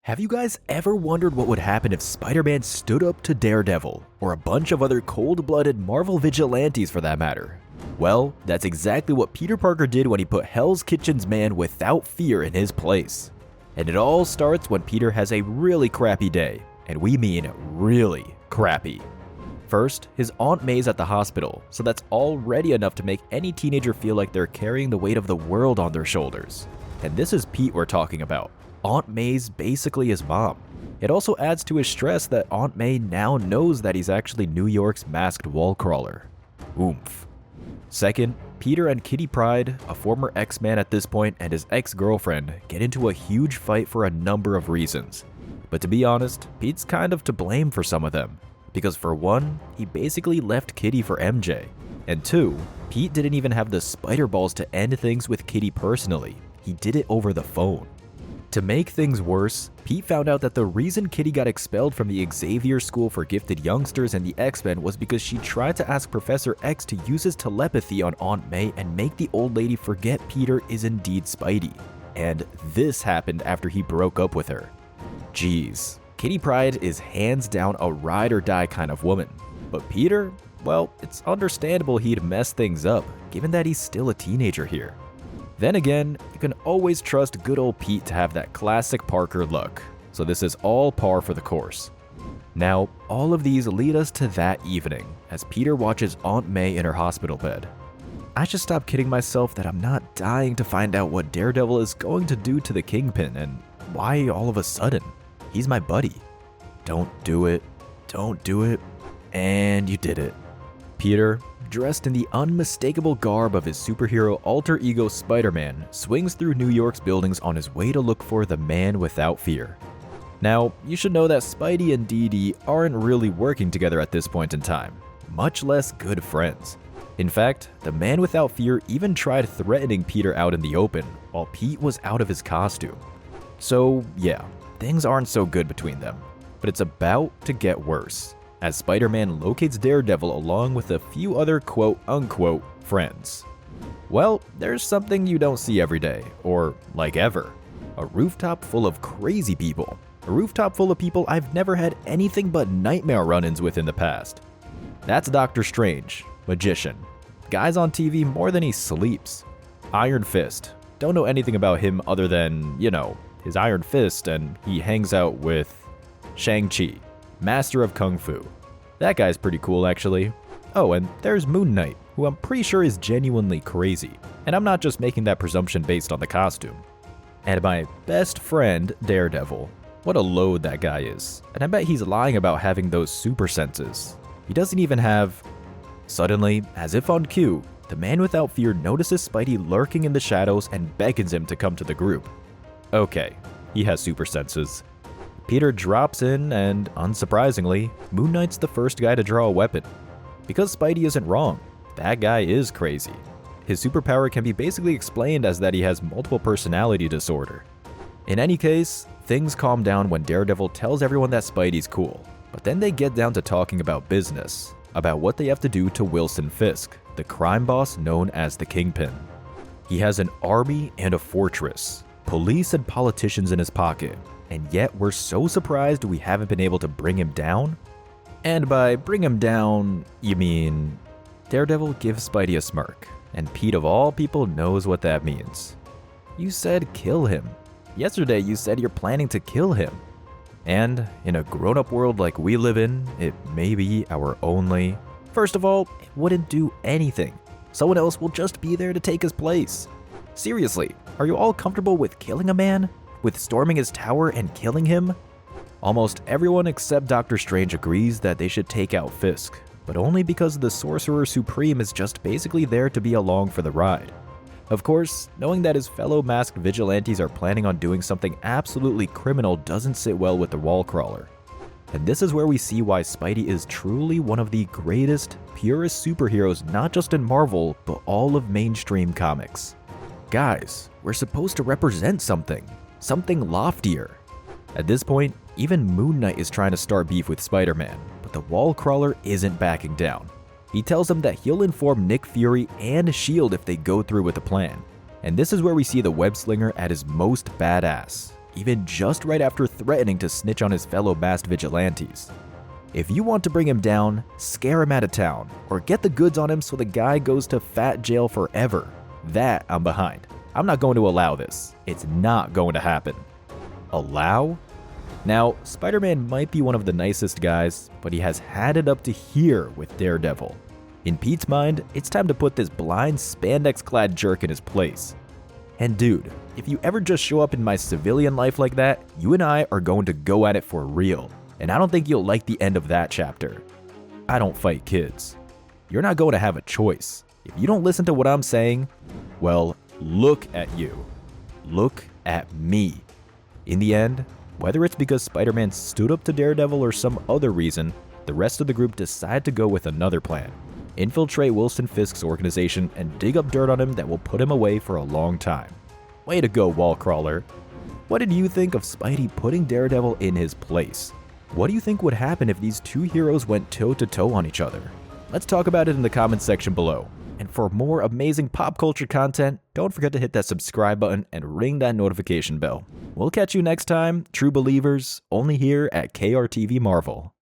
Have you guys ever wondered what would happen if Spider-Man stood up to Daredevil, or a bunch of other cold-blooded Marvel vigilantes for that matter? Well, that's exactly what Peter Parker did when he put Hell's Kitchen's man without fear in his place. And it all starts when Peter has a really crappy day, and we mean really crappy. First, his Aunt May's at the hospital, so that's already enough to make any teenager feel like they're carrying the weight of the world on their shoulders. And this is Pete we're talking about. Aunt May's basically his mom. It also adds to his stress that Aunt May now knows that he's actually New York's masked wall crawler. Oomph. Second, Peter and Kitty Pryde, a former X-Man at this point, and his ex-girlfriend get into a huge fight for a number of reasons. But to be honest, Pete's kind of to blame for some of them. Because for one, he basically left Kitty for MJ. And two, Pete didn't even have the spider balls to end things with Kitty personally. He did it over the phone. To make things worse, Pete found out that the reason Kitty got expelled from the Xavier School for Gifted Youngsters and the X-Men was because she tried to ask Professor X to use his telepathy on Aunt May and make the old lady forget Peter is indeed Spidey. And this happened after he broke up with her. Jeez. Kitty Pryde is hands down a ride or die kind of woman. But Peter, well, it's understandable he'd mess things up, given that he's still a teenager here. Then again, you can always trust good old Pete to have that classic Parker look, so this is all par for the course. Now, all of these lead us to that evening, as Peter watches Aunt May in her hospital bed. I should stop kidding myself that I'm not dying to find out what Daredevil is going to do to the Kingpin, and why all of a sudden. He's my buddy. Don't do it, and you did it. Peter, dressed in the unmistakable garb of his superhero alter ego Spider-Man, swings through New York's buildings on his way to look for the man without fear. Now, you should know that Spidey and Dee Dee aren't really working together at this point in time, much less good friends. In fact, the man without fear even tried threatening Peter out in the open, while Pete was out of his costume. So yeah, things aren't so good between them, but it's about to get worse, as Spider-Man locates Daredevil along with a few other quote-unquote friends. Well, there's something you don't see every day, or like ever. A rooftop full of crazy people. A rooftop full of people I've never had anything but nightmare run-ins with in the past. That's Doctor Strange, magician. Guy's on TV more than he sleeps. Iron Fist. Don't know anything about him other than, his Iron Fist, and he hangs out with Shang-Chi, Master of Kung Fu. That guy's pretty cool, actually. Oh, and there's Moon Knight, who I'm pretty sure is genuinely crazy. And I'm not just making that presumption based on the costume. And my best friend, Daredevil. What a load that guy is. And I bet he's lying about having those super senses. He doesn't even have... Suddenly, as if on cue, the man without fear notices Spidey lurking in the shadows and beckons him to come to the group. Okay, he has super senses. Peter drops in and, unsurprisingly, Moon Knight's the first guy to draw a weapon. Because Spidey isn't wrong, that guy is crazy. His superpower can be basically explained as that he has multiple personality disorder. In any case, things calm down when Daredevil tells everyone that Spidey's cool, but then they get down to talking about business, about what they have to do to Wilson Fisk, the crime boss known as the Kingpin. He has an army and a fortress, police and politicians in his pocket, and yet we're so surprised we haven't been able to bring him down? And by bring him down, you mean... Daredevil gives Spidey a smirk, and Pete of all people knows what that means. You said kill him. Yesterday you said you're planning to kill him. And in a grown-up world like we live in, it may be our only... First of all, it wouldn't do anything. Someone else will just be there to take his place. Seriously, are you all comfortable with killing a man? With storming his tower and killing him? Almost everyone except Doctor Strange agrees that they should take out Fisk, but only because the Sorcerer Supreme is just basically there to be along for the ride. Of course, knowing that his fellow masked vigilantes are planning on doing something absolutely criminal doesn't sit well with the wall crawler. And this is where we see why Spidey is truly one of the greatest, purest superheroes not just in Marvel, but all of mainstream comics. Guys, we're supposed to represent something loftier. At this point, even Moon Knight is trying to start beef with Spider-Man, but the wall crawler isn't backing down. He tells him that he'll inform Nick Fury and S.H.I.E.L.D. if they go through with the plan. And this is where we see the web slinger at his most badass. even just right after threatening to snitch on his fellow masked vigilantes. If you want to bring him down, scare him out of town, or get the goods on him so the guy goes to fat jail forever, that I'm behind. I'm not going to allow this. It's not going to happen. Allow? Now, Spider-Man might be one of the nicest guys, but he has had it up to here with Daredevil. In Pete's mind, it's time to put this blind spandex-clad jerk in his place. And dude, if you ever just show up in my civilian life like that, you and I are going to go at it for real. And I don't think you'll like the end of that chapter. I don't fight kids. You're not going to have a choice. If you don't listen to what I'm saying, well, look at you. Look at me. In the end, whether it's because Spider-Man stood up to Daredevil or some other reason, the rest of the group decide to go with another plan. Infiltrate Wilson Fisk's organization and dig up dirt on him that will put him away for a long time. Way to go, Wallcrawler. What did you think of Spidey putting Daredevil in his place? What do you think would happen if these two heroes went toe-to-toe on each other? Let's talk about it in the comments section below. And for more amazing pop culture content, don't forget to hit that subscribe button and ring that notification bell. We'll catch you next time, true believers, only here at KRTV Marvel.